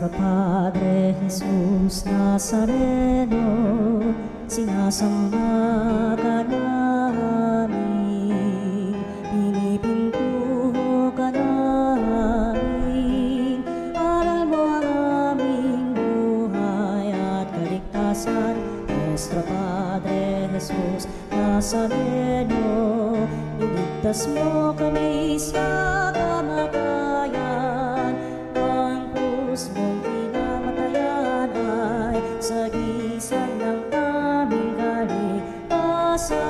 Nuestro Padre Jesus Nazareno, sinasamba ka namin, pinipintuho ka namin, aral mo ang aming buhay at kaligtasan. Nuestro Padre Jesus Nazareno, iligtas mo kami sa kamatayan, ang krus mong pinamatayan ay sagisag ng aming kaligtasan.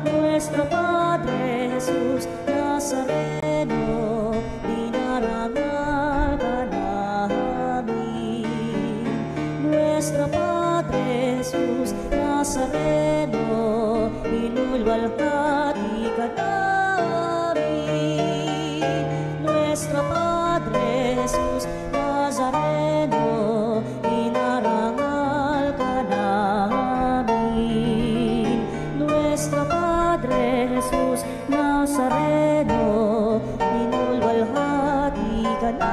Nuestro Padre Jesus Nazareno, dinarangal ka namin. Nuestro Padre Jesus Nazareno, inulwalhati ka namin. Nuestro Padre Jesus Nazareno, inarangal ka namin. Nuestro Padre Jesus Nazareno, inulwalhati ka namin.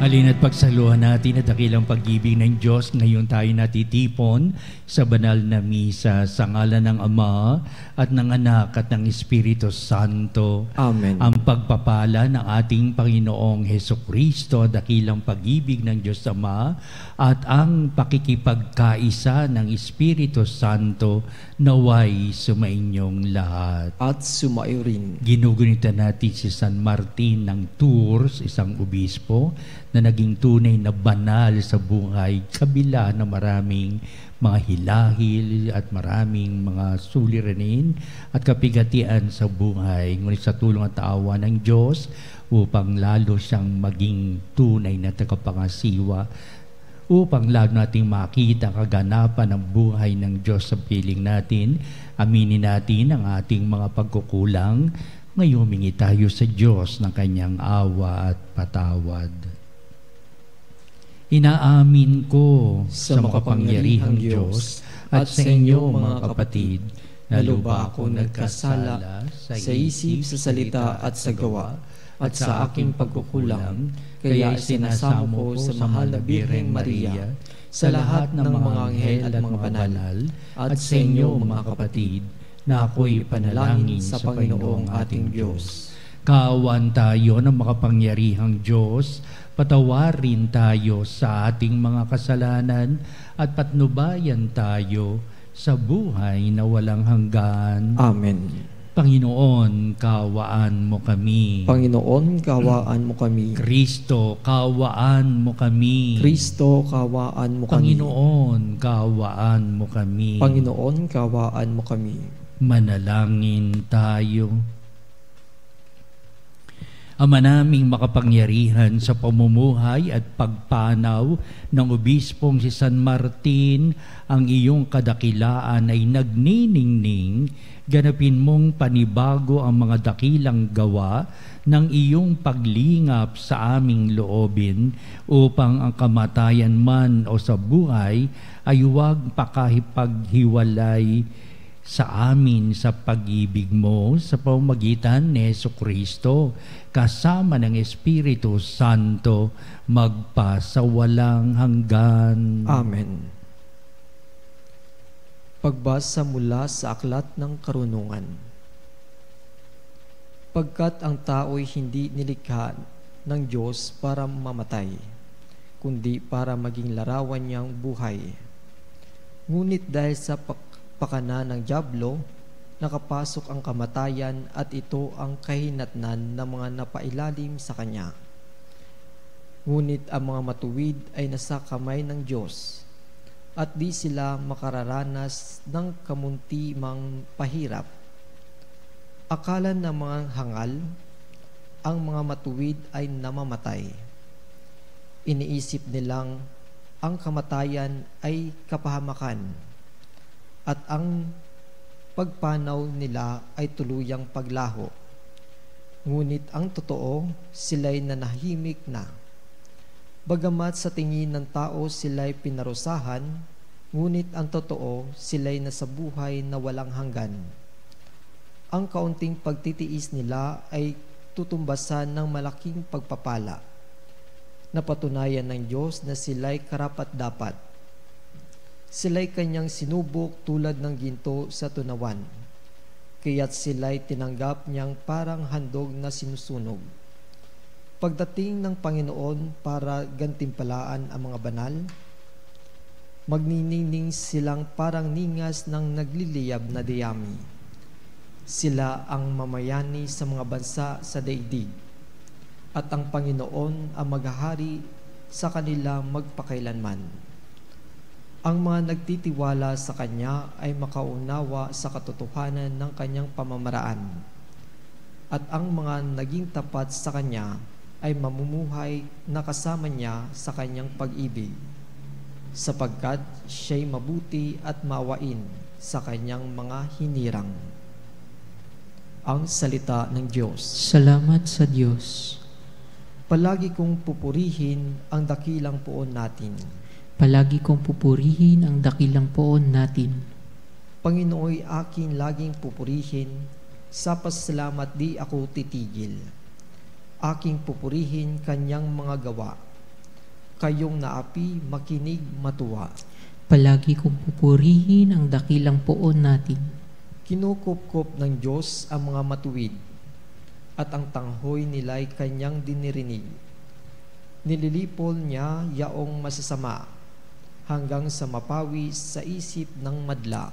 Halina't pagsaluhan natin at dakilang pag-ibig ng Diyos. Ngayon tayo natitipon sa banal na misa sa ngalan ng Ama at ng Anak at ng Espiritu Santo. Amen. Ang pagpapala ng ating Panginoong Hesukristo, dakilang pag-ibig ng Diyos Ama at ang pakikipagkaisa ng Espiritu Santo naway sumainyong lahat. At sumayo rin. Ginugunita natin si San Martin ng Tours, isang obispo na naging tunay na banal sa buhay, kabila na maraming mga hilahil at maraming mga suliranin at kapigatian sa buhay. Ngunit sa tulong at awa ng Diyos, upang lalo siyang maging tunay na tagapangasiwa, upang lalo nating makita kaganapan ng buhay ng Diyos sa piling natin, aminin natin ang ating mga pagkukulang, ngayon humingi tayo sa Diyos ng kanyang awa at patawad. Inaamin ko sa makapangyarihang Diyos at sa inyo mga kapatid, na lubha ako nagkasala sa isip, sa salita at sa gawa, at sa aking pagkukulang, kaya sinasamo ko sa mahal na Birheng Maria, sa lahat ng mga anghel at mga banal, at sa inyo mga kapatid, na ako'y panalangin sa Panginoong ating Diyos. Kaawaan tayo ng makapangyarihang Diyos, patawarin tayo sa ating mga kasalanan at patnubayan tayo sa buhay na walang hanggan. Amen. Panginoon, kaawaan mo kami. Panginoon, kaawaan mo kami. Kristo, kaawaan mo kami. Kristo, kaawaan mo kami. Panginoon, kaawaan mo kami. Panginoon, kaawaan mo kami. Manalangin tayo. Ama naming makapangyarihan, sa pamumuhay at pagpanaw ng obispong si San Martin, ang iyong kadakilaan ay nagniningning, ganapin mong panibago ang mga dakilang gawa ng iyong paglingap sa aming loobin, upang ang kamatayan man o sa buhay ay huwag pakahipaghiwalay sa amin sa pag-ibig mo sa pamamagitan ni Jesucristo, kasama ng Espiritu Santo, magpa sa walang hanggan. Amen. Pagbasa mula sa Aklat ng Karunungan. Pagkat ang tao'y hindi nilikha ng Diyos para mamatay, kundi para maging larawan niyang buhay. Ngunit dahil sa pakana ng dyablo, nakapasok ang kamatayan at ito ang kahinatnan ng mga napailalim sa kanya. Ngunit ang mga matuwid ay nasa kamay ng Diyos, at di sila makararanas ng kamunti mang pahirap. Akala ng mga hangal, ang mga matuwid ay namamatay. Iniisip nilang ang kamatayan ay kapahamakan, at ang pagpanaw nila ay tuluyang paglaho. Ngunit ang totoo, sila'y nanahimik na. Bagamat sa tingin ng tao sila'y pinarusahan, ngunit ang totoo, sila'y nasa buhay na walang hanggan. Ang kaunting pagtitiis nila ay tutumbasan ng malaking pagpapala. Napatunayan ng Diyos na sila'y karapat-dapat. Sila'y kanyang sinubok tulad ng ginto sa tunawan, kaya't sila'y tinanggap niyang parang handog na sinusunog. Pagdating ng Panginoon para gantimpalaan ang mga banal, magniningning silang parang ningas ng nagliliyab na dayami. Sila ang mamayani sa mga bansa sa daigdig, at ang Panginoon ang maghahari sa kanila magpakailanman. Ang mga nagtitiwala sa Kanya ay makaunawa sa katotohanan ng Kanyang pamamaraan, at ang mga naging tapat sa Kanya ay mamumuhay na kasama Niya sa Kanyang pag-ibig, sapagkat Siya'y mabuti at maawain sa Kanyang mga hinirang. Ang salita ng Diyos. Salamat sa Diyos. Palagi kong pupurihin ang dakilang poon natin. Palagi kong pupurihin ang dakilang poon natin. Panginooy aking laging pupurihin, sa pasalamat di ako titigil. Aking pupurihin kanyang mga gawa. Kayong naapi, makinig, matuwa. Palagi kong pupurihin ang dakilang poon natin. Kinukupkop ng Diyos ang mga matuwid, at ang tanghoy nila'y kanyang dinirinig. Nililipol niya yaong masasama, hanggang sa mapawi sa isip ng madla.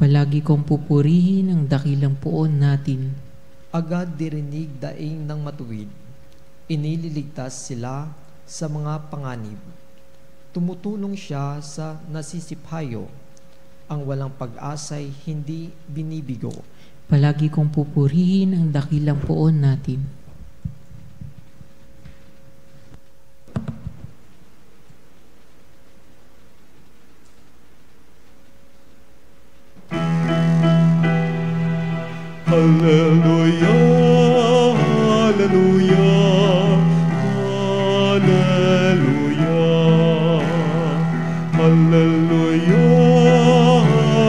Palagi kong pupurihin ang dakilang poon natin. Agad dirinig daing ng matuwid, inililigtas sila sa mga panganib. Tumutulong siya sa nasisiphayo, ang walang pag-asa'y hindi binibigo. Palagi kong pupurihin ang dakilang poon natin. Hallelujah, hallelujah, hallelujah, hallelujah,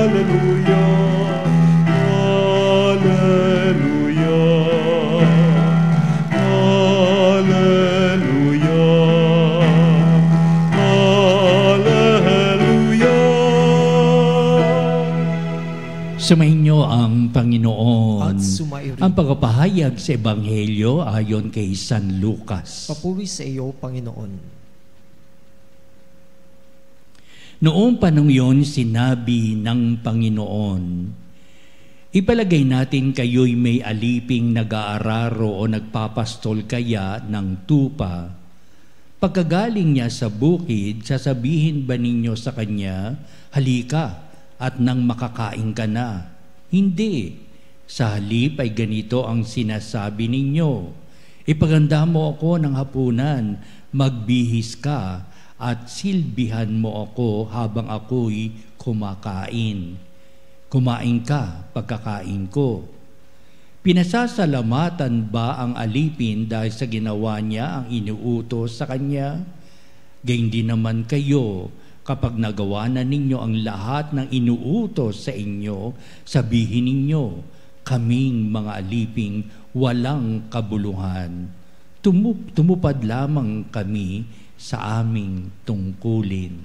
hallelujah, hallelujah, hallelujah. Sumainyo ang Panginoon. At sumairin. Ang pagpapahayag sa Ebanghelyo ayon kay San Lucas. Papuri sa iyo, Panginoon. Noong panong yon, sinabi ng Panginoon, ipalagay natin kayo'y may aliping nag-aararo o nagpapastol kaya ng tupa. Pagkagaling niya sa bukid, sasabihin ba ninyo sa kanya, halika at nang makakain ka na? Hindi. Sa halip ay ganito ang sinasabi ninyo, ipaganda mo ako ng hapunan, magbihis ka, at silbihan mo ako habang ako'y kumakain. Kumain ka pagkakain ko. Pinasasalamatan ba ang alipin dahil sa ginawa niya ang inuutos sa kanya? Gayun din naman kayo, kapag nagawa na ninyo ang lahat ng inuutos sa inyo, sabihin ninyo, kaming mga aliping walang kabuluhan. Tumupad lamang kami sa aming tungkulin.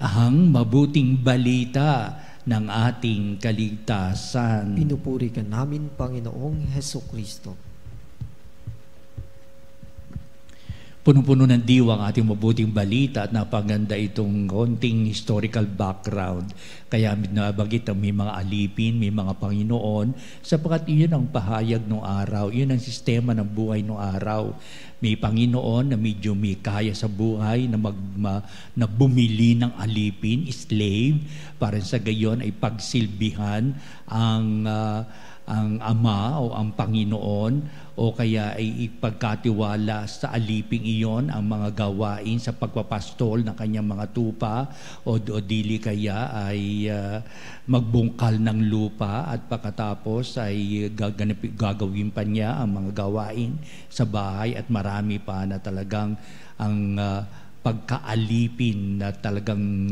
Ang mabuting balita ng ating kaligtasan. Pinupuri ka namin, Panginoong Hesukristo. Punong-puno ng diwa ang ating mabuting balita at napaganda itong konting historical background. Kaya nabagit ang may mga alipin, may mga Panginoon, sapagkat iyon ang pahayag ng araw, iyon ang sistema ng buhay ng araw. May Panginoon na medyo may kaya sa buhay na bumili ng alipin, slave, para sa gayon ay pagsilbihan ang Ama o ang Panginoon, o kaya ay ipagkatiwala sa aliping iyon ang mga gawain sa pagpapastol ng kanyang mga tupa, o dili kaya ay magbungkal ng lupa at pagkatapos ay gagawin pa niya ang mga gawain sa bahay, at marami pa na talagang ang pagkaalipin na talagang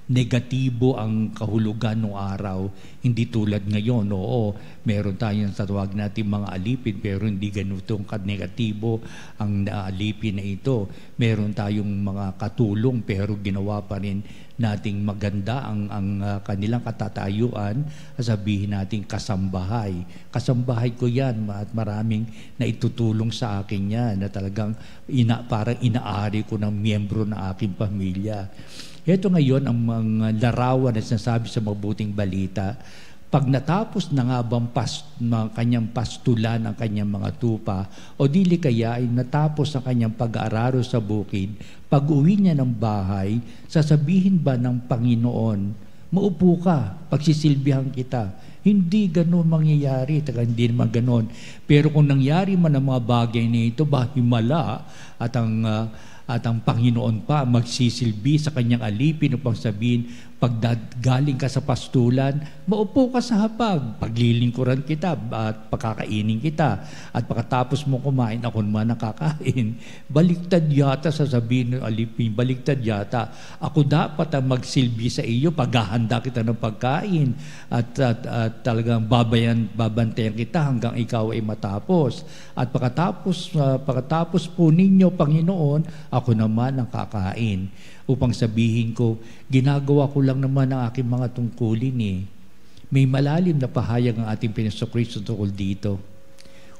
negatibo ang kahulugan ng araw, hindi tulad ngayon. Oo, meron tayong tatawag natin mga alipin, pero hindi ganitong negatibo ang alipin na ito. Meron tayong mga katulong, pero ginawa pa rin nating maganda ang kanilang katatayuan, sabihin natin kasambahay. Kasambahay ko yan, at maraming na itutulong sa akin yan, na talagang parang inaari ko ng miyembro ng aking pamilya. Ito ngayon ang mga larawan na sinasabi sa mabuting balita. Pag natapos na nga bang kanyang pastulan ang kanyang mga tupa, o dili kaya ay natapos ang kanyang pag-aararo sa bukid, pag uwi niya ng bahay, sasabihin ba ng Panginoon, maupo ka, pagsisilbihan kita? Hindi ganoon mangyayari, hindi naman ganoon. Pero kung nangyari man ang mga bagay na ito, himala at ang Panginoon pa magsisilbi sa kanyang alipin upang sabihin, pag galing ka sa pastulan, maupo ka sa hapag, paglilingkuran kita at pagkakainin kita, at pagkatapos mo kumain, ako naman nakakain. Baliktad yata, sasabihin ng alipin, baliktad yata. Ako dapat ang magsilbi sa iyo, paghahanda kita ng pagkain, at talagang babantayan kita hanggang ikaw ay matapos. At pagkatapos po ninyo, Panginoon, ako naman ang kakain. Upang sabihin ko, ginagawa ko lang naman ang aking mga tungkulin eh. May malalim na pahayag ang ating Panginoon tungkol dito.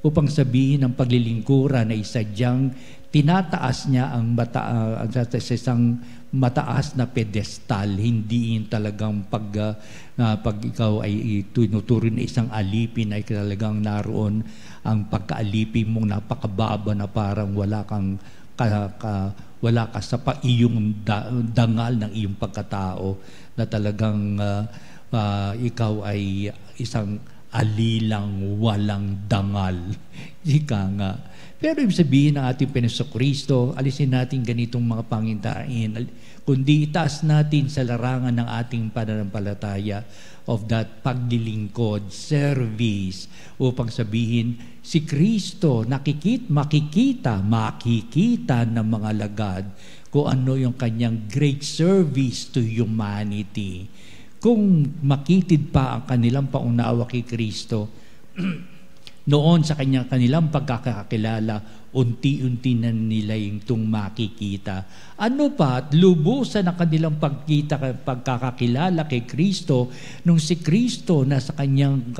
Upang sabihin ang paglilingkuran ay sadyang tinataas niya ang sa isang mataas na pedestal, hindi yung talagang pag ikaw ay tinuturo na isang alipin ay talagang naroon ang pagkaalipin mong napakababa na parang wala ka sa iyong dangal ng iyong pagkatao, na talagang ikaw ay isang alilang walang dangal. Ika nga. Pero ibig sabihin ng ating Panginoon Kristo, alisin natin ganitong mga pangintain, kundi itaas natin sa larangan ng ating pananampalataya of that paglilingkod, service, upang sabihin, si Kristo makikita ng mga lagad kung ano yung kanyang great service to humanity. Kung makitid pa ang kanilang paunawa kay Kristo, noon sa kanilang pagkakakilala, unti-unti na nila itong makikita. Ano pa, at lubusan ang kanilang pagkakakilala kay Kristo, nung si Kristo na sa kanyang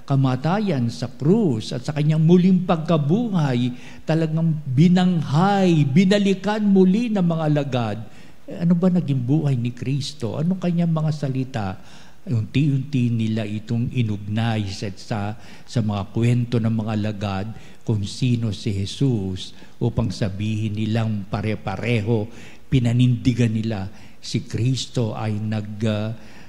kamatayan sa krus at sa kanyang muling pagkabuhay, talagang binalikan muli ng mga alagad. Ano ba naging buhay ni Kristo? Ano kanyang mga salita? Unti-unti nila itong inugnay sa mga kwento ng mga alagad kung sino si Jesus, upang sabihin nilang pare-pareho, pinanindigan nila, si Kristo ay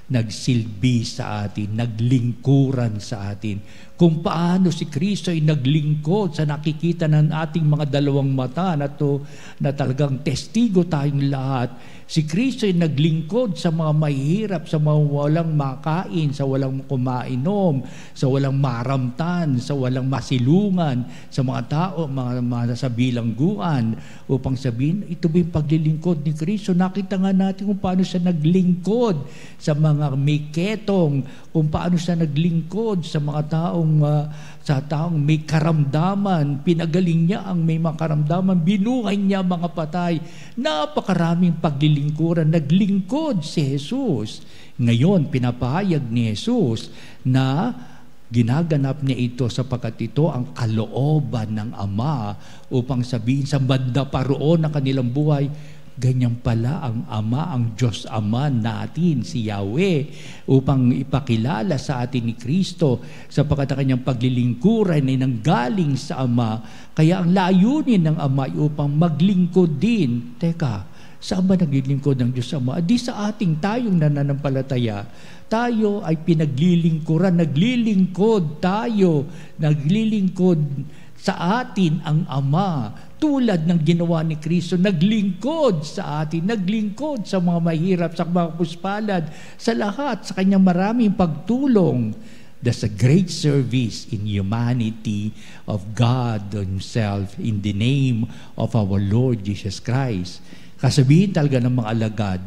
nagsilbi sa atin, naglingkuran sa atin. Kung paano si Kristo ay naglingkod sa nakikita ng ating mga dalawang mata na talagang testigo tayong lahat. Si Kristo ay naglingkod sa mga mahihirap, sa mga walang makain, sa walang kumainom, sa walang maramtan, sa walang masilungan, sa mga tao, mga sa bilangguan, upang sabihin, ito ba yung paglilingkod ni Kristo? Nakita nga natin kung paano siya naglingkod sa mga may ketong, kung paano siya naglingkod sa mga taong taong may karamdaman, pinagaling niya ang may mga karamdaman, binuhay niya mga patay. Napakaraming paglilingkuran, naglingkod si Jesus. Ngayon, pinapahayag ni Jesus na ginaganap niya ito sapagkat ito ang kalooban ng Ama upang sabihin sa banda pa roon ng kanilang buhay, ganyan pala ang Ama, ang Diyos Ama natin, si Yahweh, upang ipakilala sa atin ni Kristo sapagkat ang kanyang paglilingkuran ay nanggaling sa Ama. Kaya ang layunin ng Ama ay upang maglingkod din. Teka, saan ba naglilingkod ng Diyos Ama? Di sa ating tayong nananampalataya. Tayo ay pinaglilingkuran, naglilingkod sa atin ang Ama. Tulad ng ginawa ni Kristo, naglingkod sa atin, naglingkod sa mga mahirap, sa mga puspalad, sa lahat, sa kanyang maraming pagtulong. That's a great service in humanity of God Himself in the name of our Lord Jesus Christ. Kasabihin talaga ng mga alagad,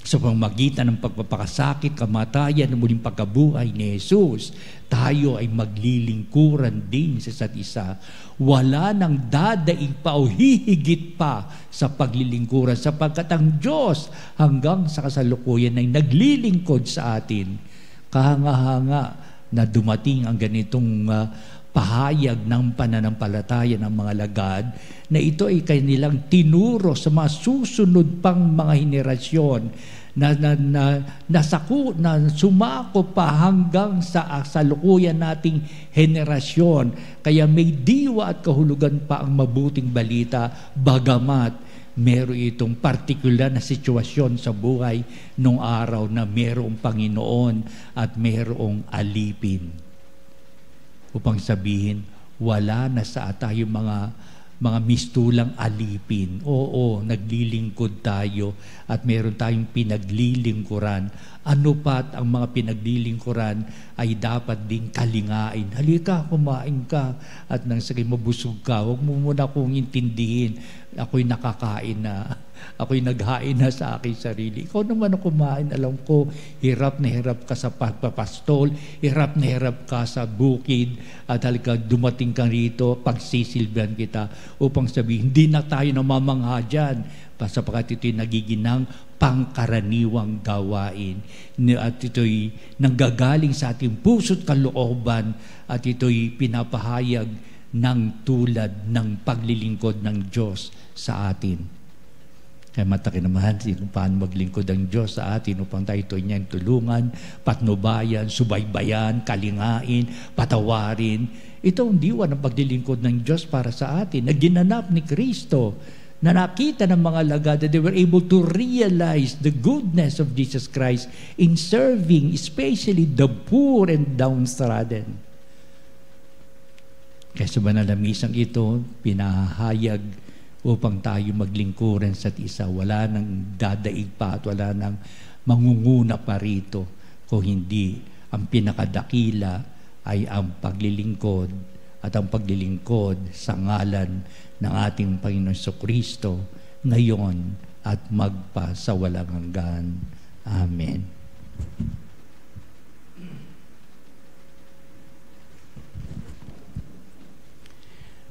sa pamamagitan ng pagpapakasakit, kamatayan, ng muling pagkabuhay ni Jesus, tayo ay maglilingkuran din sa isa't isa. Wala nang dadaig pa o hihigit pa sa paglilingkuran sapagkat ang Diyos hanggang sa kasalukuyan ay naglilingkod sa atin. Kahanga-hanga na dumating ang ganitong pahayag ng pananampalataya ng mga lagad na ito ay kanilang tinuro sa mga susunod pang mga henerasyon na sumako pa hanggang sa kasalukuyan nating henerasyon. Kaya may diwa at kahulugan pa ang mabuting balita bagamat meron itong partikular na sitwasyon sa buhay nung araw na merong Panginoon at merong alipin. Upang sabihin, wala na sa tayo mga mistulang alipin. Oo, naglilingkod tayo at meron tayong pinaglilingkuran. Ano pat ang mga pinaglilingkuran ay dapat din kalingain. Halika, kumain ka at nang sige mabusog ka, huwag mo muna akong intindihin. Ako'y nakakain na. Ako'y naghain na sa aking sarili. Ikaw naman ang kumain. Alam ko, hirap na hirap ka sa pagpapastol, hirap na hirap ka sa bukid, at halika dumating ka rito, pagsisilbihan kita upang sabihin, hindi na tayo namamangha dyan. Sapagkat ito'y nagiginang pangkaraniwang gawain. At ito'y nanggagaling sa ating puso't kalooban at ito'y pinapahayag ng tulad ng paglilingkod ng Diyos sa atin. Kaya matakinamahan kung paano maglingkod ang Diyos sa atin upang tayo ito niyang tulungan, patnubayan, subaybayan, kalingain, patawarin. Ito ang diwa ng paglilingkod ng Diyos para sa atin na ginanap ni Kristo, na nakita ng mga lagad that they were able to realize the goodness of Jesus Christ in serving especially the poor and downtrodden. Kaya sa banal na misang ito, pinahayag upang tayo maglingkuran sa isa. Wala nang dadaig pa at wala nang mangunguna pa rito. Kung hindi, ang pinakadakila ay ang paglilingkod at ang paglilingkod sa ngalan ng ating Panginoon Jesucristo ngayon at magpa sa walang hanggan. Amen.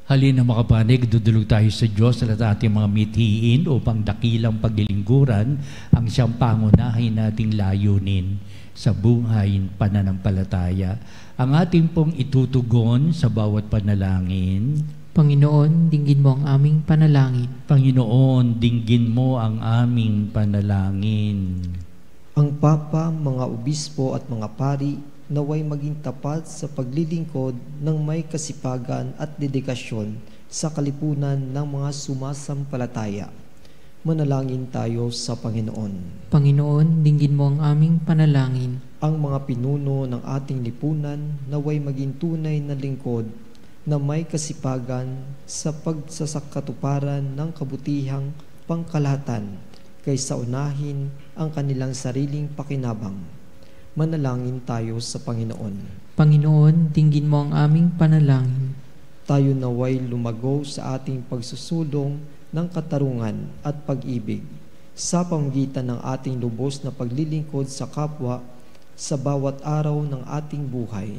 Halina mga kapanig, dudulog tayo sa Diyos at ating mga mithiin upang dakilang paglilingkuran ang siyang pangunahin nating layunin sa buhay pananampalataya. Ang ating pong itutugon sa bawat panalangin. Panginoon, dinggin mo ang aming panalangin. Panginoon, dinggin mo ang aming panalangin. Ang Papa, mga obispo at mga pari, naway maging tapat sa paglilingkod ng may kasipagan at dedikasyon sa kalipunan ng mga sumasampalataya. Manalangin tayo sa Panginoon. Panginoon, dinggin mo ang aming panalangin. Ang mga pinuno ng ating lipunan naway maging tunay na lingkod na may kasipagan sa pagsasakatuparan ng kabutihang pangkalahatan kaysa unahin ang kanilang sariling pakinabang. Manalangin tayo sa Panginoon. Panginoon, dinggin mo ang aming panalangin. Tayo naway lumago sa ating pagsusulong ng katarungan at pag-ibig sa pamamagitan ng ating lubos na paglilingkod sa kapwa sa bawat araw ng ating buhay.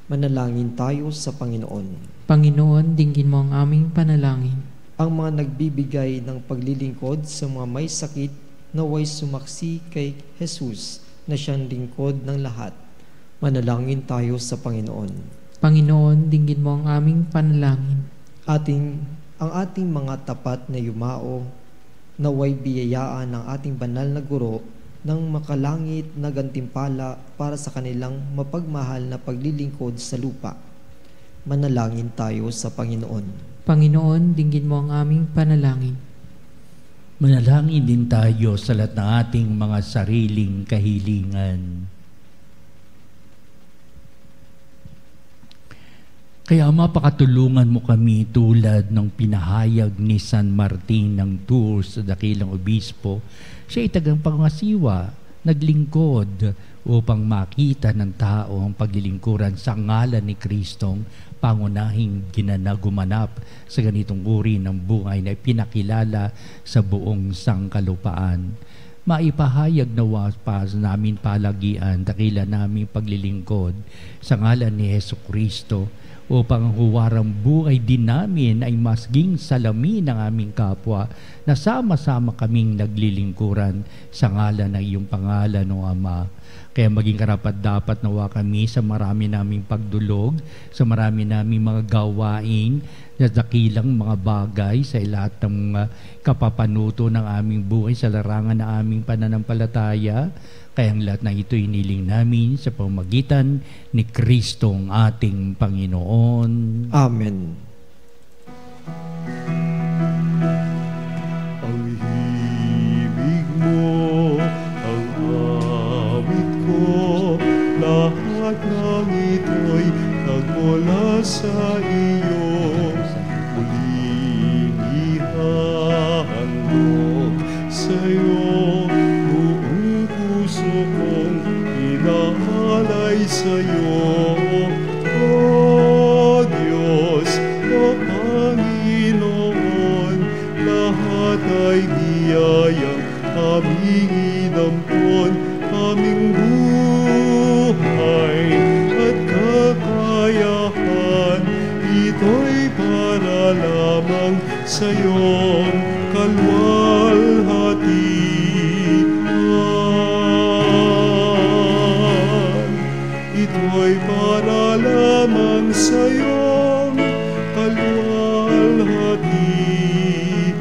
Manalangin tayo sa Panginoon. Panginoon, dinggin mo ang aming panalangin. Ang mga nagbibigay ng paglilingkod sa mga may sakit naway sumaksi kay Jesus na siyang lingkod ng lahat. Manalangin tayo sa Panginoon. Panginoon, dinggin mo ang aming panalangin. Ang ating mga tapat na yumao naway biyayaan ng ating banal na guro ng makalangit na gantimpala para sa kanilang mapagmahal na paglilingkod sa lupa. Manalangin tayo sa Panginoon. Panginoon, dinggin mo ang aming panalangin. Manalangin din tayo sa lahat ng ating mga sariling kahilingan. Kaya mapakatulungan mo kami tulad ng pinahayag ni San Martin ng Tours sa dakilang obispo. Siya ay tagang pangasiwa, naglingkod upang makita ng tao ang paglilingkuran sa ngalan ni Kristong pangunahing gumanap sa ganitong uri ng buhay na pinakilala sa buong sangkalupaan. Maipahayag nawa pa namin palagian dakila naming paglilingkod sa ngalan ni Hesukristo upang ang huwarang buhay din namin ay masging salamin ng aming kapwa na sama-sama kaming naglilingkuran sa ngalan ng iyong pangalan, o Ama. Kaya maging karapat-dapat nawa kami sa marami naming pagdulog, sa marami naming mga gawain, na dakilang mga bagay sa lahat ng kapapanuto ng aming buhay sa larangan ng aming pananampalataya. Kaya ang lahat ng ito iniling namin sa pamamagitan ni Kristong ating Panginoon. Amen. Ang himig mo, ang awit ko, lahat ng ito'y nagmula sa iyo. Muling ihahandog sa iyo, buong puso kong inaalay sa iyo. O Diyos, o Panginoon, lahat ay biyayang aming inampon, aming buhay at kakayahan, ito'y para lamang sa iyong kalwalhatian. Ito'y para lamang sa iyong kalwalhatian.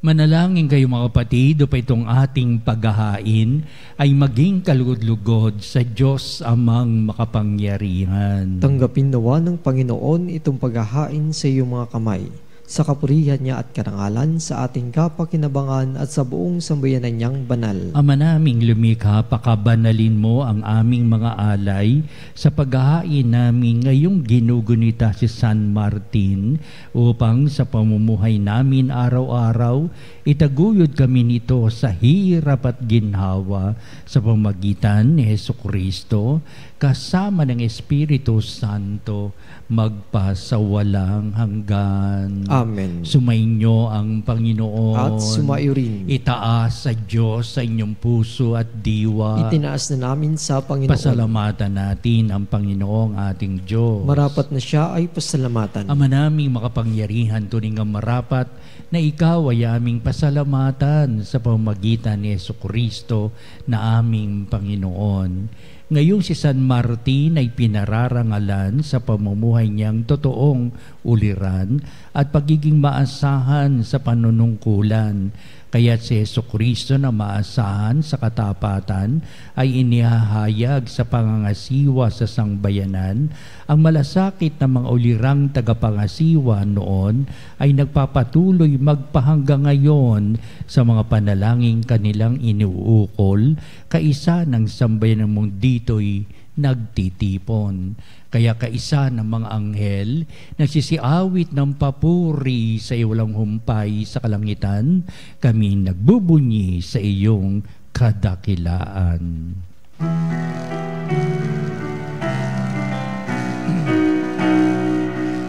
Manalangin kayo mga kapatid, upang itong ating paghahain ay maging kalugod-lugod sa Diyos amang makapangyarihan. Tanggapin nawa ng Panginoon itong paghahain sa iyong mga kamay, sa kapurihan niya at karangalan, sa ating kapakinabangan at sa buong sambayanan niyang banal. Ama naming lumikha, pakabanalin mo ang aming mga alay sa paghahain namin ngayong ginugunita si San Martin, upang sa pamumuhay namin araw-araw itaguyod kami nito sa hirap at ginhawa sa pamagitan ni Hesukristo kasama ng Espiritu Santo magpasawalang hanggan. Amen. Sumainyo ang Panginoon. At sumaiyo rin. Itaas sa Diyos sa inyong puso at diwa. Itinaas na namin sa Panginoon. Pasalamatan natin ang Panginoong ating Diyos. Marapat na siya ay pasalamatan. Ama naming makapangyarihan, tuning ang marapat na ikaw ay aming pasalamatan sa pamamagitan ni Hesukristo na aming Panginoon. Ngayong si San Martin ay pinararangalan sa pamumuhay niyang totoong uliran at pagiging maasahan sa panunungkulan. Kaya't si Hesukristo na maasahan sa katapatan ay inihahayag sa pangangasiwa sa sangbayanan. Ang malasakit na mga ulirang tagapangasiwa noon ay nagpapatuloy magpahanggang ngayon sa mga panalangin kanilang iniuukol, kaisa ng sambayan ng mong dito'y nagtitipon. Kaya kaisa ng mga anghel nagsisiawit ng papuri sa iwalang humpay sa kalangitan, kami nagbubunyi sa iyong kadakilaan.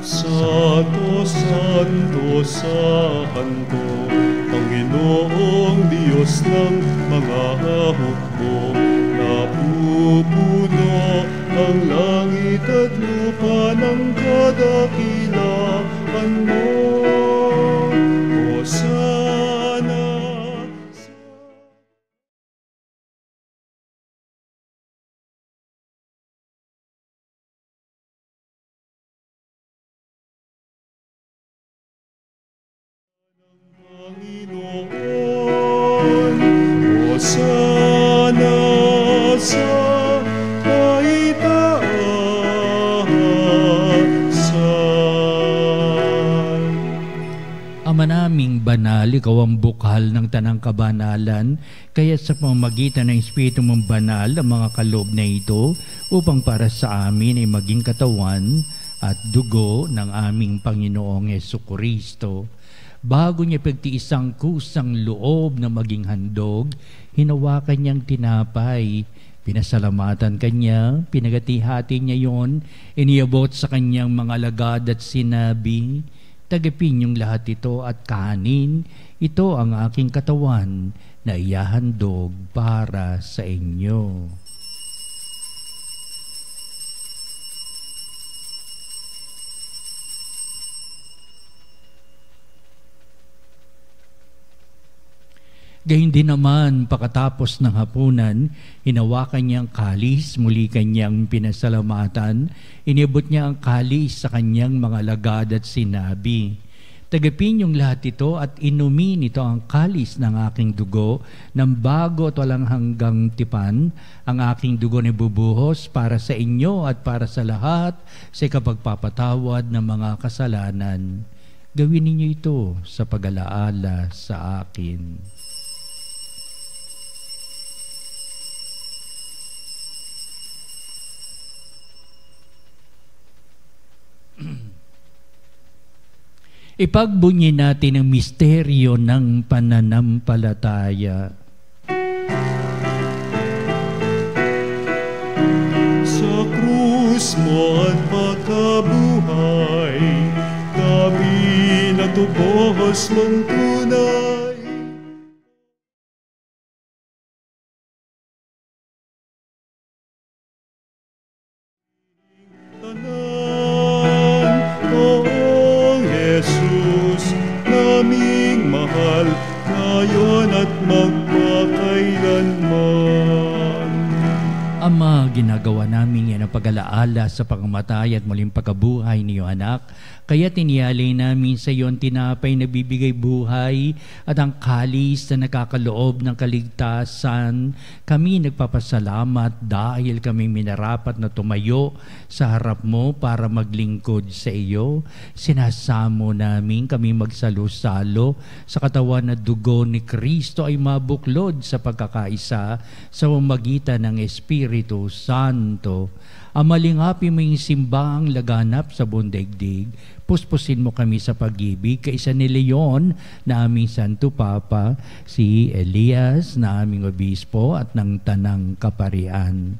Santo, Santo, Santo, Panginoon Panginoong Diyos ng mga hukbo, napupuno ang langit at lupa ng kadakilaan mo. Hosana sa Panginoon, Hosana sa kaitaasan. Ama naming banal, ikaw ang bukal ng tanang kabanalan, kaya sa pamamagitan ng Espiritu mong banal ang mga kaloob na ito upang para sa amin ay maging katawan at dugo ng aming Panginoong Hesukristo. Bago niya pagtiis ang kusang loob na maging handog, hinawakan niyang tinapay. Pinasalamatan kanya, pinagati-hati niya yon, iniabot sa kanyang mga alagad at sinabi, "Tagapin niyong lahat ito at kanin, ito ang aking katawan na iyahandog para sa inyo." Gayun din naman, pagkatapos ng hapunan, hinawakan niya ang kalis, muli kanyang pinasalamatan, inibot niya ang kalis sa kanyang mga alagad at sinabi, "Tagapin niyong lahat ito at inumin ito ang kalis ng aking dugo, ng bago at walang hanggang tipan, ang aking dugo na bubuhos para sa inyo at para sa lahat sa ikapagpapatawad ng mga kasalanan. Gawin ninyo ito sa pag-alaala sa akin." Ipagbunyi natin ang misteryo ng pananampalataya. Sa krus mo at pagkabuhay, kami natubos mong tunay. Tanan, Poong Jesus, naming mahal, ngayon at magpakailanman. Ama, ginagawa namin yan ang pag-alaala sa pagkamatay at muling pagkabuhay ni iyong anak. Kaya tiniyalay namin sa iyo ang tinapay na bibigay buhay at ang kalis na nakakaloob ng kaligtasan. Kami nagpapasalamat dahil kami minarapat na tumayo sa harap mo para maglingkod sa iyo. Sinasamo namin kami magsalo-salo sa katawan na dugo ni Kristo ay mabuklod sa pagkakaisa sa pamamagitan ng Espiritu Santo. Amalingapin mo yung simbahang laganap sa buong daigdig. Puspusin mo kami sa pag-ibig kaisa ni Leon na aming Santo Papa, si Elias na aming Obispo at ng Tanang Kaparian.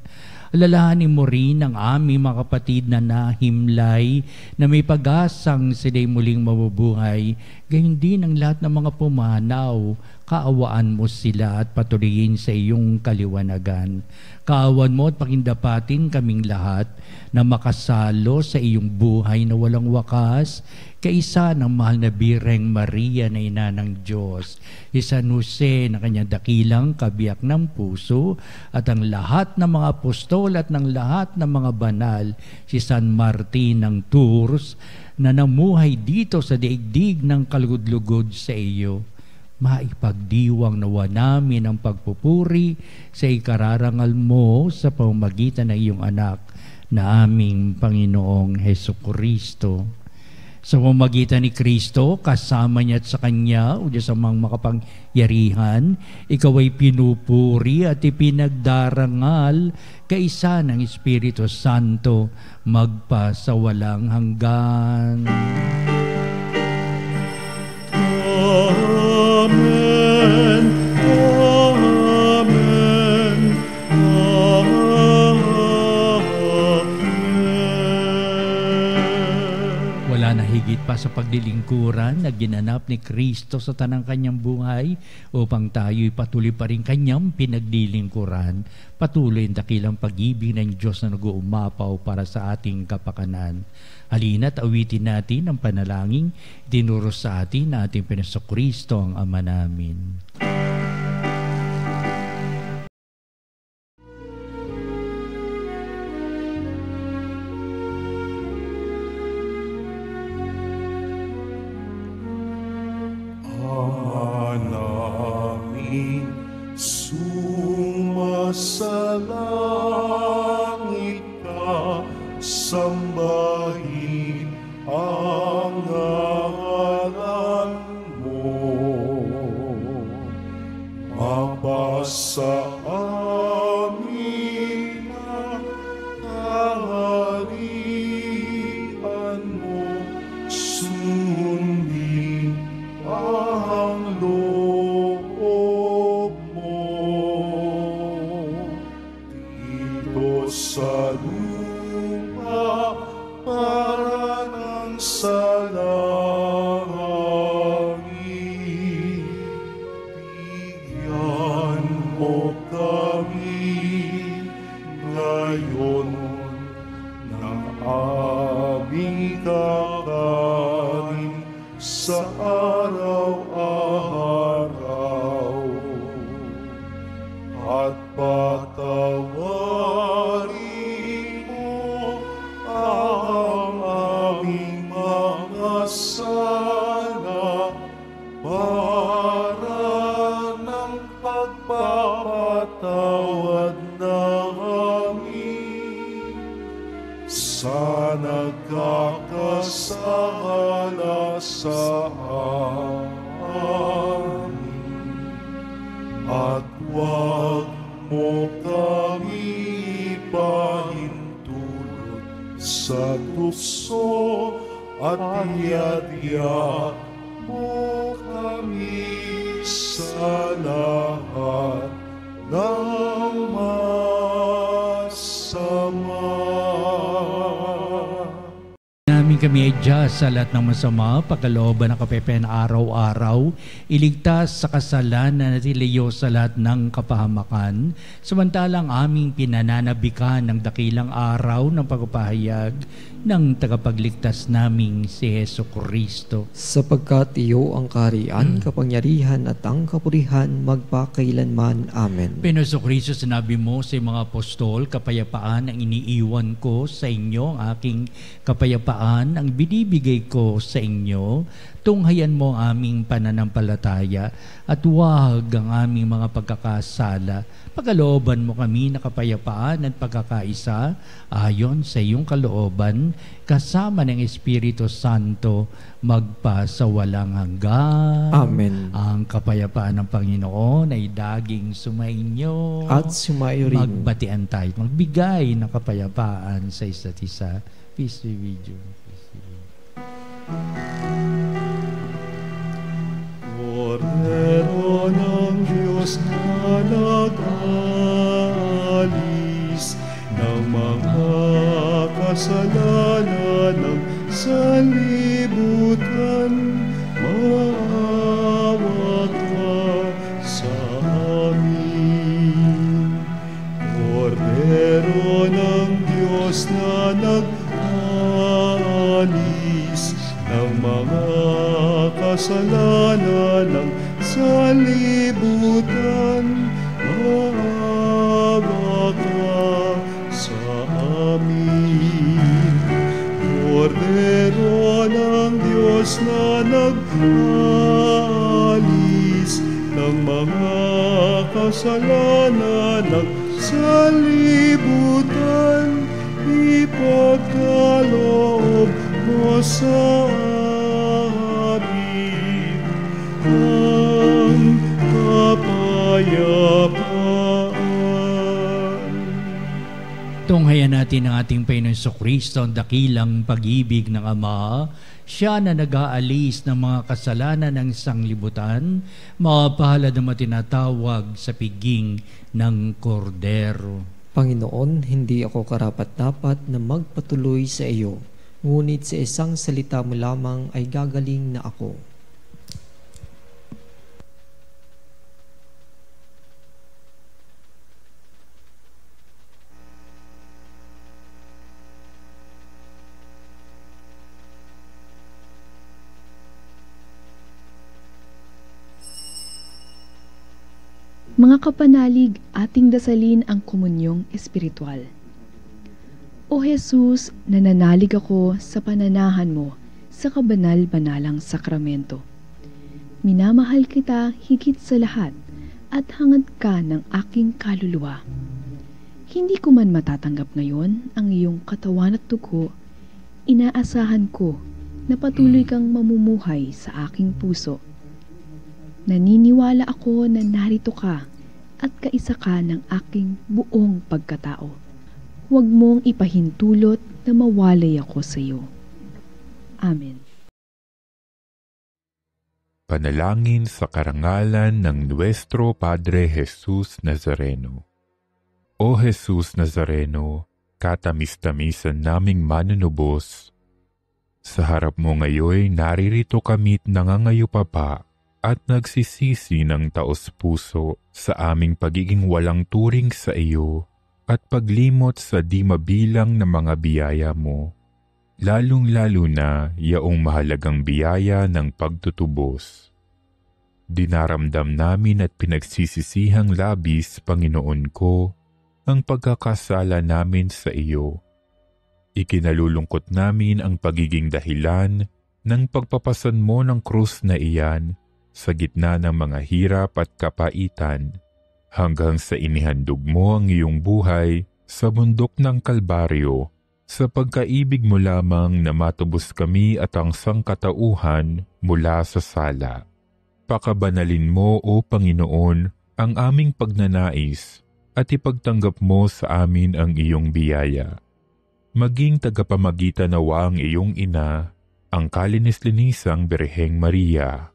Alalahanin mo rin ang aming mga kapatid na nahimlay na may pag-asang sila'y muling mabubuhay. Gayon din ang lahat ng mga pumanaw. Kaawaan mo sila at patuloyin sa iyong kaliwanagan. Kaawan mo at pakindapatin kaming lahat na makasalo sa iyong buhay na walang wakas, kaisa ng mahal na Birheng Maria na ina ng Diyos, si San Jose na kanyang dakilang kabiyak ng puso, at ang lahat ng mga apostol at ng lahat ng mga banal, si San Martin ng Tours na namuhay dito sa daigdig ng kalugod-lugod sa iyo. Maipagdiwang nawa namin ang pagpupuri sa ikararangal mo sa pamamagitan ng iyong anak na aming Panginoong Hesukristo. Sa pamamagitan ni Kristo, kasama niya at sa Kanya, o Diyos amang makapangyarihan, ikaw ay pinupuri at ipinagdarangal kaisa ng Espiritu Santo magpa sa walang hanggan. Amen. Amen. Amen. Wala na higit pa sa paglilingkuran na ginanap ni Kristo sa tanang kanyang buhay upang tayo'y patuloy pa rin kanyang pinaglilingkuran. Patuloy ang dakilang pag-ibig ng Diyos na nag-uumapaw para sa ating kapakanan. Halina't awitin natin ang panalangin dinuro sa atin na ating Kristo ang Ama namin. Sumasalangit ka, sambahin ang ngalan mo. Mapasa amin ang kaharian mo, sundin ang loob mo. Dito sa lupa para ng sa langit, bigyan mo kami ngayon ng aming kakanin sa araw-araw, at patawarin mo ang aming mga sala para ng pagpapatawad namin sa nagkakasala sa amin. At huwag mo kami ipahintulot sa tukso, at iadya mo kami sa lahat ng masama. Namin kami ay Diyos sa lahat ng masama, pagkalooban ng kapepen araw-araw, iligtas sa kasalanan at ilayo sa lahat ng kapahamakan, samantalang aming pinananabikan ng dakilang araw ng pagpapahayag ng tagapagligtas naming si Jesucristo. Sapagkat iyo ang kaharian, kapangyarihan at ang kapurihan magpakailanman. Amen. Jesucristo, sinabi mo sa mga apostol, kapayapaan ang iniiwan ko sa inyo, ang aking kapayapaan ang binibigay ko sa inyo. Tunghayan mo ang aming pananampalataya at huwag ang aming mga pagkakasala. Pagkalooban mo kami na kapayapaan at pagkakaisa ayon sa iyong kalooban, kasama ng Espiritu Santo, magpasawalang hanggan. Amen. Ang kapayapaan ng Panginoon ay daging sumainyo. At sumayo rin. Magbatian tayo, magbigay ng kapayapaan sa isa't isa. Peace be with you. Kordero ng Diyos na nag-alis ng mga kasalanan ng sanlibutan, maawa ka sa amin. Kordero ng Diyos na nag-alis ng mga kasalanan ng sanlibutan, maawa ka sa amin. Kordero ng Diyos na nag-alis ng mga kasalanan ng sanlibutan, ipagkaloob mo sa amin ang kapayapaan. Tunghayan natin ang ating Panginoon Jesucristo, ang dakilang pag-ibig ng Ama. Siya na nag-aalis ng mga kasalanan ng sanglibutan, mapalad na matinatawag sa piging ng Kordero. Panginoon, hindi ako karapat-dapat na magpatuloy sa iyo, ngunit sa isang salita mo lamang ay gagaling na ako. Mga kapanalig, ating dasalin ang komunyong espiritual. O Jesus, nananalig ako sa pananahan mo sa kabanal-banalang sakramento. Minamahal kita higit sa lahat at hangad ka ng aking kaluluwa. Hindi ko man matatanggap ngayon ang iyong katawan at dugo, inaasahan ko na patuloy kang mamumuhay sa aking puso. Naniniwala ako na narito ka at kaisa ka ng aking buong pagkatao. Huwag mong ipahintulot na mawalay ako sa iyo. Amen. Panalangin sa karangalan ng Nuestro Padre Jesus Nazareno. O Jesus Nazareno, katamis-tamisan naming manunubos, sa harap mo ngayon naririto kami't nangangayupapa at nagsisisi ng taos-puso sa aming pagiging walang turing sa iyo at paglimot sa di mabilang na mga biyaya mo, lalong-lalo na yaong mahalagang biyaya ng pagtutubos. Dinaramdam namin at pinagsisisihang labis, Panginoon ko, ang pagkakasala namin sa iyo. Ikinalulungkot namin ang pagiging dahilan ng pagpapasan mo ng krus na iyan sa gitna ng mga hirap at kapaitan, hanggang sa inihandog mo ang iyong buhay sa bundok ng Kalbaryo, sa pagkaibig mo lamang na matubos kami at ang sangkatauhan mula sa sala. Pakabanalin mo, O Panginoon, ang aming pagnanais at ipagtanggap mo sa amin ang iyong biyaya. Maging tagapamagitan nawa ang iyong ina, ang kalinis-linisang Birheng Maria.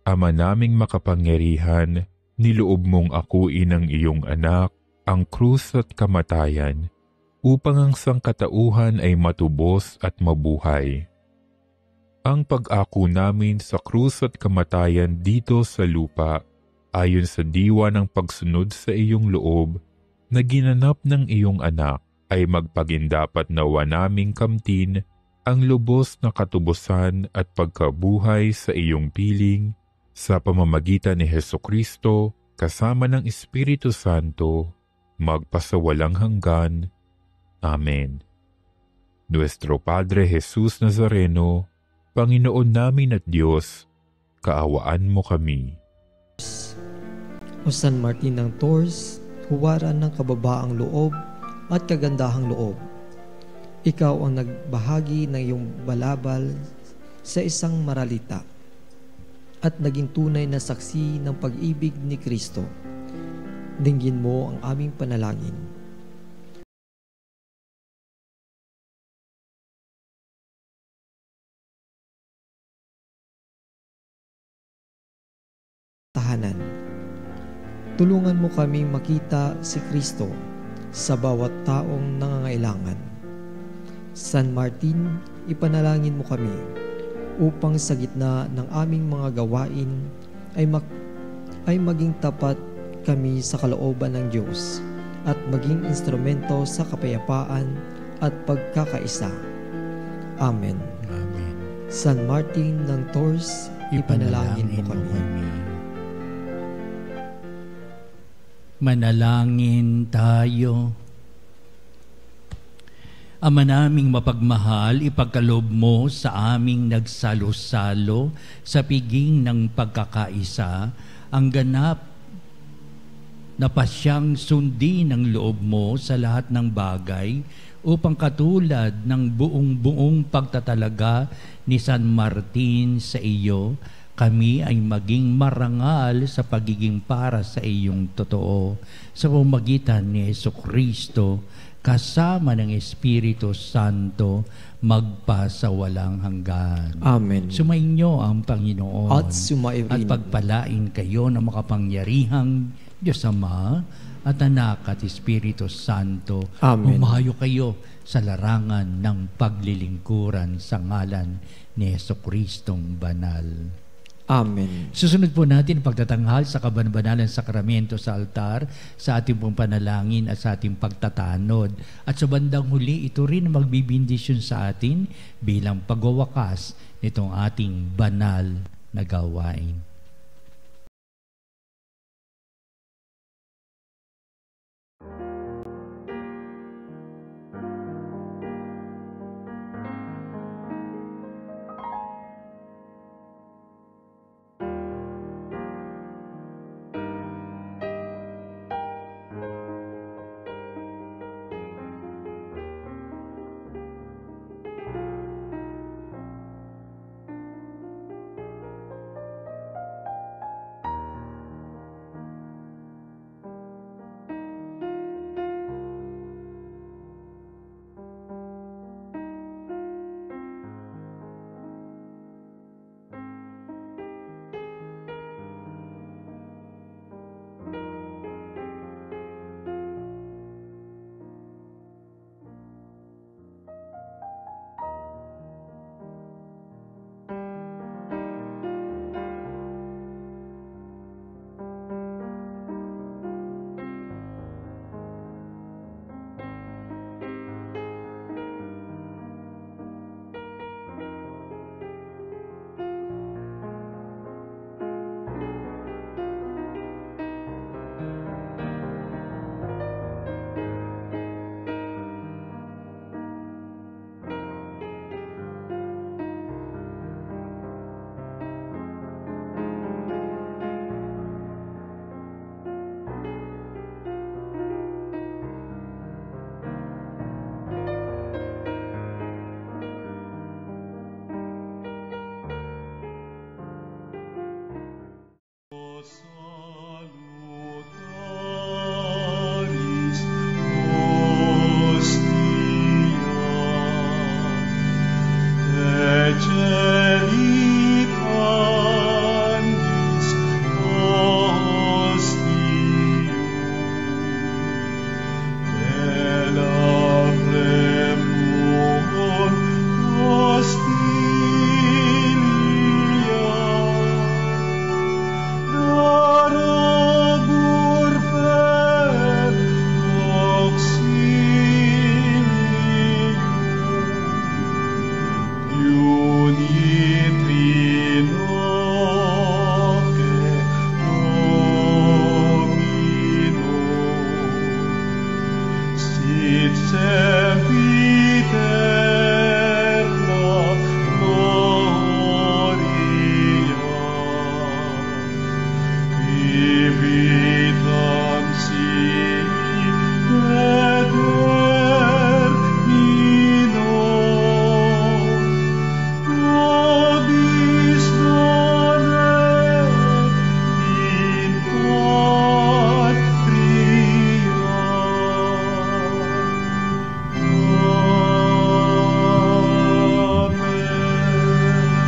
Ama naming makapangyarihan, niloob mong akuin ang iyong anak, ang krus at kamatayan, upang ang sangkatauhan ay matubos at mabuhay. Ang pag-ako namin sa krus at kamatayan dito sa lupa, ayon sa diwa ng pagsunod sa iyong loob, na ginanap ng iyong anak, ay magpagindapat nawa naming kamtin ang lubos na katubusan at pagkabuhay sa iyong piling, sa pamamagitan ni Hesukristo, kasama ng Espiritu Santo, magpasawalang hanggan. Amen. Nuestro Padre Jesus Nazareno, Panginoon namin at Diyos, kaawaan mo kami. O San Martin ng Tours, huwaran ng kababaang loob at kagandahang loob. Ikaw ang nagbahagi ng iyong balabal sa isang maralita at naging tunay na saksi ng pag-ibig ni Kristo. Dinggin mo ang aming panalangin. Tahanan. Tulungan mo kaming makita si Kristo sa bawat taong nangangailangan. San Martin, ipanalangin mo kami upang sa gitna ng aming mga gawain ay maging tapat kami sa kalooban ng Diyos at maging instrumento sa kapayapaan at pagkakaisa. Amen. Amen. San Martin ng Tours, ipanalangin mo kami. Manalangin tayo. Ama naming mapagmahal, ipagkaloob mo sa aming nagsalo-salo sa piging ng pagkakaisa ang ganap na pasyang sundin ng loob mo sa lahat ng bagay upang katulad ng buong pagtatalaga ni San Martin sa iyo, kami ay maging marangal sa pagiging para sa iyong totoo sa pamamagitan ni Jesucristo kasama ng Espiritu Santo, magpasawalang hanggan. Amen. Sumainyo ang Panginoon At sumayo at rin. pagpalain kayo ng makapangyarihang Diyos Ama at Anak at Espiritu Santo. Amen. Humayo kayo sa larangan ng paglilingkuran sa ngalan ni Jesucristong banal. Amen. Susunod po natin pagtatanghal sa kabanbanalan sakramento sa altar, sa ating pong panalangin at sa ating pagtatanod. At sa bandang huli, ito rin magbibindisyon sa atin bilang pagwawakas nitong ating banal na gawain.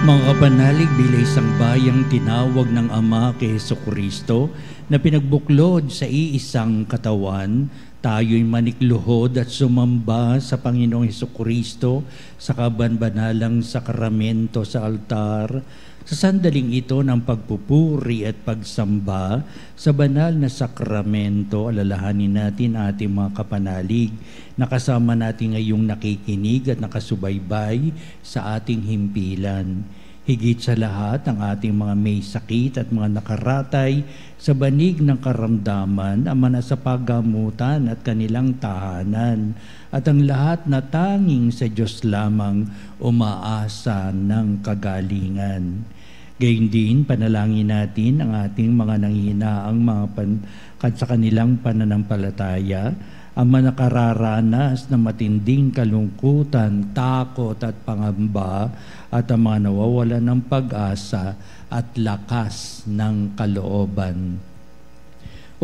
Mga kapanalig, bilang isang bayang tinawag ng Ama kay Jesucristo na pinagbuklod sa iisang katawan, tayo'y manikluhod at sumamba sa Panginoong Jesucristo sa kabanbanalang sakramento sa altar. Sa sandaling ito ng pagpupuri at pagsamba sa banal na sakramento, alalahanin natin ating mga kapanalig na kasama natin ngayong nakikinig at nakasubaybay sa ating himpilan. Higit sa lahat, ang ating mga may sakit at mga nakaratay sa banig ng karamdaman, ang mga sa paggamutan at kanilang tahanan, at ang lahat na tanging sa Diyos lamang umaasa ng kagalingan. Gayun din, panalangin natin ang ating mga nanghihinaang mga sa kanilang pananampalataya, ang mga nakararanas na matinding kalungkutan, takot at pangamba, at ang mga nawawalan ng pag-asa at lakas ng kalooban.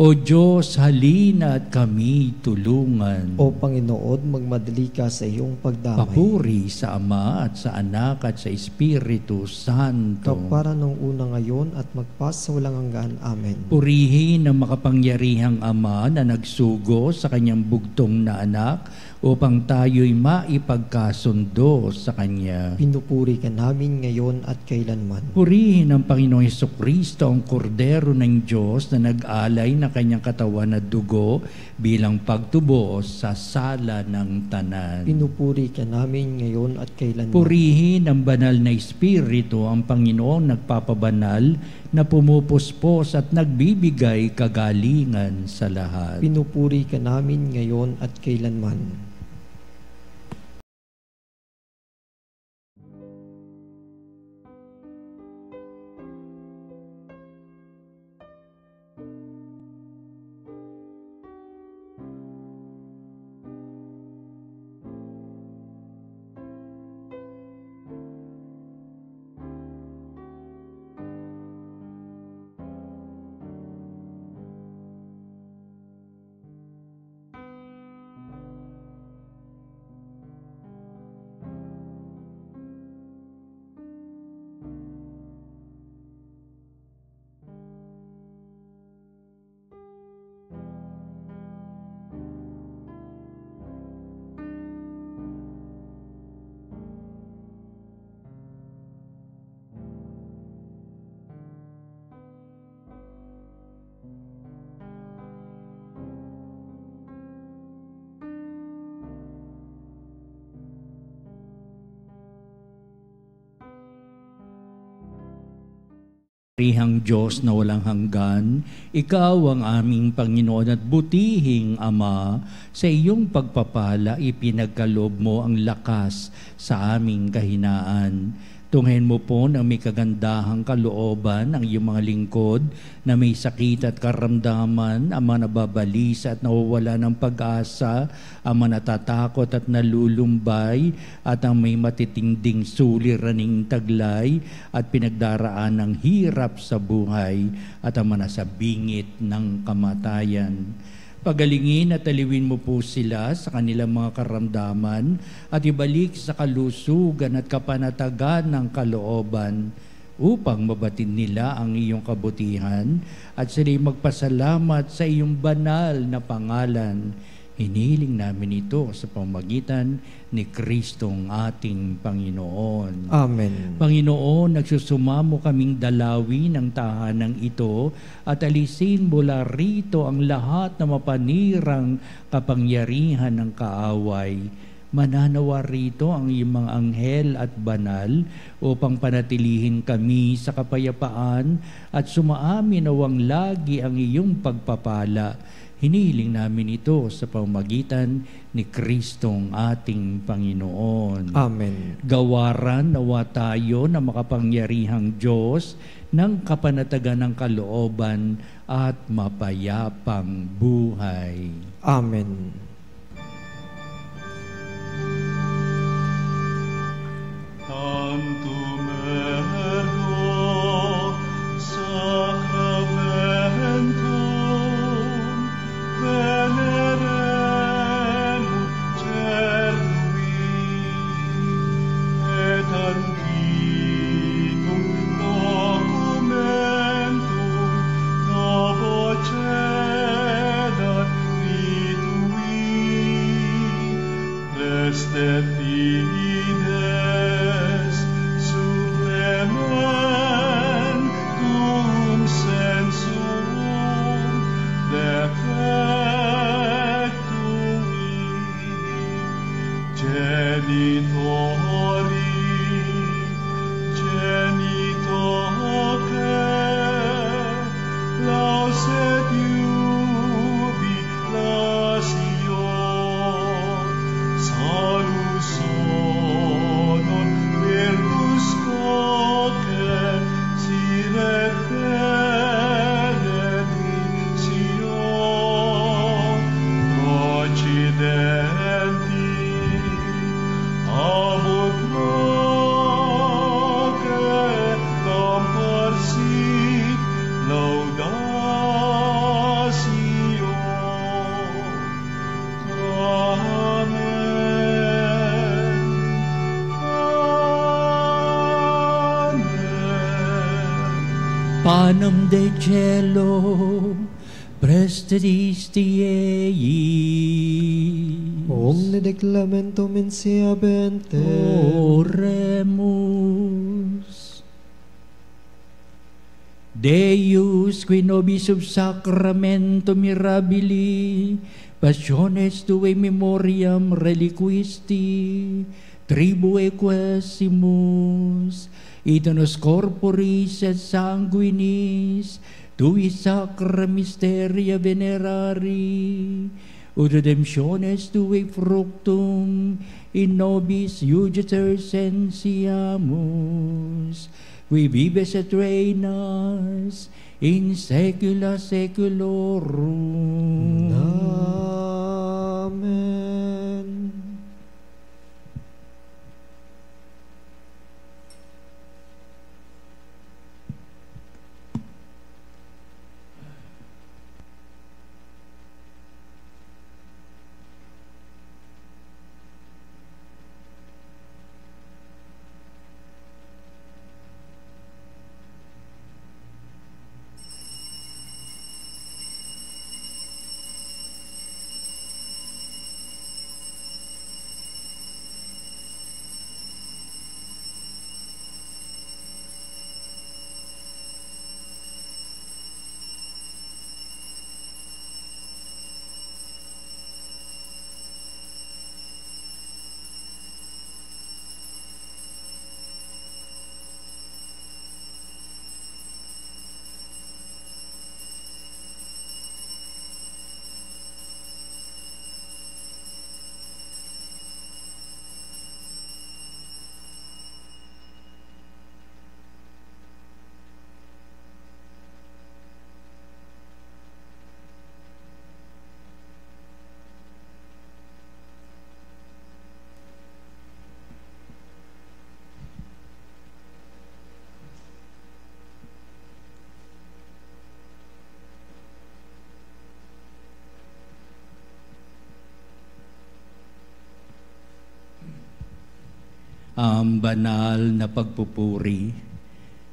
O Diyos, halina at kami tulungan. O Panginoon, magmadali ka sa iyong pagdamay. Papuri sa Ama at sa Anak at sa Espiritu Santo. Kapara nung una ngayon at magpasawalang hanggan. Amen. Purihin ang makapangyarihang Ama na nagsugo sa kanyang bugtong na anak upang tayo'y maipagkasundo sa Kanya. Pinupuri ka namin ngayon at kailanman. Purihin ang Panginoong Hesukristo, ang kordero ng Diyos na nag-alay na kanyang katawan at dugo bilang pagtubo sa sala ng tanan. Pinupuri ka namin ngayon at kailanman. Purihin ang banal na Espiritu, ang Panginoong nagpapabanal na pumupuspos at nagbibigay kagalingan sa lahat. Pinupuri ka namin ngayon at kailanman. Rihang Diyos na walang hanggan, Ikaw ang aming Panginoon at butihing Ama, sa iyong pagpapala ipinagkaloob mo ang lakas sa aming kahinaan. Tunghayin mo po ng may kagandahang kalooban ang iyong mga lingkod na may sakit at karamdaman, ang mga nababalisa at nawawala ng pag-asa, ang mga natatakot at nalulumbay, at ang may matitinding suliraning taglay at pinagdaraan ng hirap sa buhay, at ang mga nasa bingit ng kamatayan. Pagalingin at aliwin mo po sila sa kanilang mga karamdaman at ibalik sa kalusugan at kapanatagan ng kalooban upang mabatid nila ang iyong kabutihan at sila'y magpasalamat sa iyong banal na pangalan. Hinihiling namin ito sa pamamagitan ni Kristong ating Panginoon. Amen. Panginoon, nagsusumamo kaming dalawin ng tahanang ito at alisin mula rito ang lahat na mapanirang kapangyarihan ng kaaway. Mananawa rito ang iyong mga anghel at banal upang panatilihin kami sa kapayapaan at sumaamin nawang lagi ang iyong pagpapala. Hinihiling namin ito sa pamamagitan ni Kristong ating Panginoon. Amen. Gawaran nawa tayo na makapangyarihang Diyos ng kapanatagan ng kalooban at mapayapang buhay. Amen. Tantum ergo sacramentum venerem cernui et antiquum documentum novo cedat ritui prestet fides suprementum sensum defectui genitori genitoque lauset jubilatio salus honor virtus coque sine benedictio procidenti abut Panem de cielo, prestedisti ei. Omne declamentum in sia bente. Oremus. Deus, qui nobis sub sacramento mirabili, passiones tue memoriam reliquisti, tribue quesimus, ita nos corporis et sanguinis, tui sacra mysteria venerari, ut redemptiones tue fructum in nobis iuditor sensiamus, qui vives et reinas in saecula saeculorum. Amen. Ang banal na pagpupuri,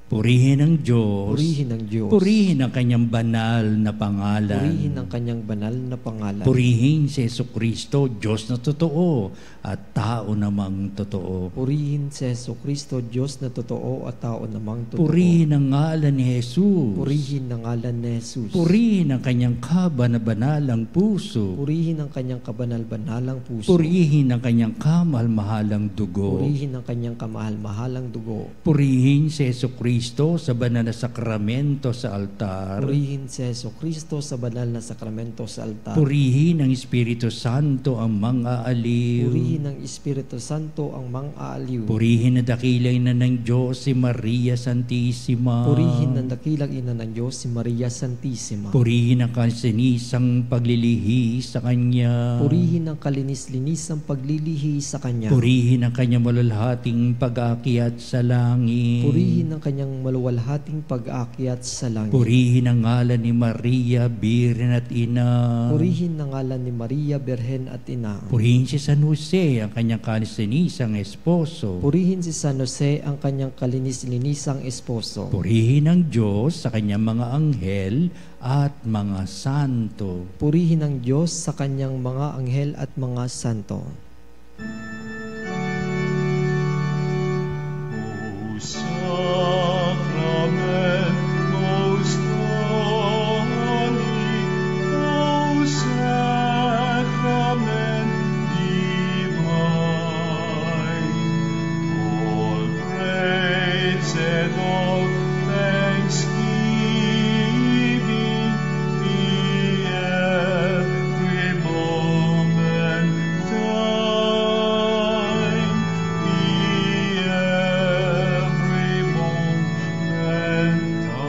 purihin ang Diyos, Purihin ang Diyos. purihin ang kanyang banal na pangalan, Purihin ang kanyang banal na pangalan. purihin si Jesucristo, Diyos na totoo at tao namang totoo. Purihin si Jesucristo, Diyos na totoo at tao namang totoo. Purihin ang ngalan ni Jesus. Purihin ang ngalan ni Jesus. Purihin ang kanyang kabanalang puso. Purihin ang kanyang kabanal-banalang puso. Purihin ang kanyang kamahal-mahalang dugo. Purihin ang kanyang kamahal-mahalang dugo. Purihin si Jesucristo sa banal na sakramento sa altar. Purihin si Jesucristo sa banal na sakramento sa altar. Purihin ang Espiritu Santo ang mga aliw. Purihin ang Espiritu Santo ang mang-aaliw. Purihin na dakilang ina ng Diyos si Maria Santissima. Purihin ang dakilang ina ng Diyos si Maria Santissima. Purihin ang kasinisang paglilihi sa Kanya. Purihin ang kalinis-linisang paglilihi sa Kanya. Purihin ang Kanyang malalhating pag-aakyat sa langit. Purihin ang kanyang maluwalhating pag-aakyat sa langit. Purihin ang ngalan ni Maria, Birhen at Ina. Purihin ang ngalan ni Maria, Birhen at Ina. Purihin si San Jose, ang kanyang kalinis-linisang esposo. Purihin si San Jose, ang kanyang kalinis-linisang esposo. Purihin ang Diyos sa kanyang mga anghel at mga santo. Purihin ang Diyos sa kanyang mga anghel at mga santo. Sacrament most holy, O Sacrament divine, all praise and all thanksgiving be every moment thine, be every moment thine.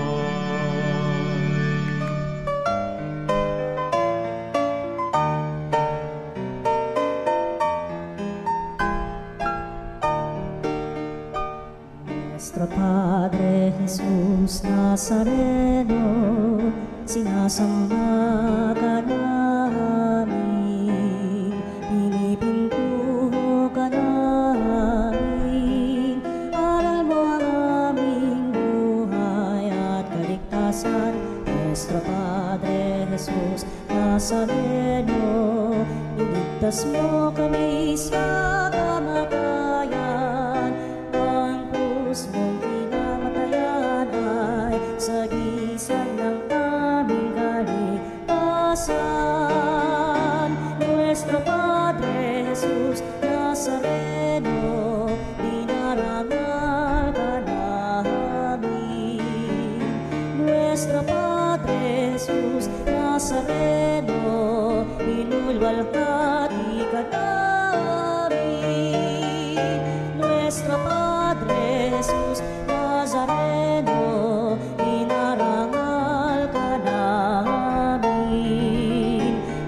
Nuestro Padre Jesús Nazareno, sinasamba ka namin, pinipintuho ka namin, aral mo ang aming buhay at kaligtasan. Ligtas mo kami sa kamatayan, ang krus mong pinamatayan ay sagisag ng aming kaligtasan. Nuestro Padre Jesus Nazareno, dinarangal ka namin. Nuestro Padre Jesus Nazareno, inulwalhati ka namin. Nuestro Padre Jesus Nazareno, inarangal ka namin.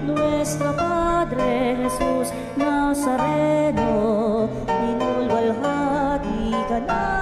Nuestro Padre Jesus Nazareno, inulwalhati ka namin.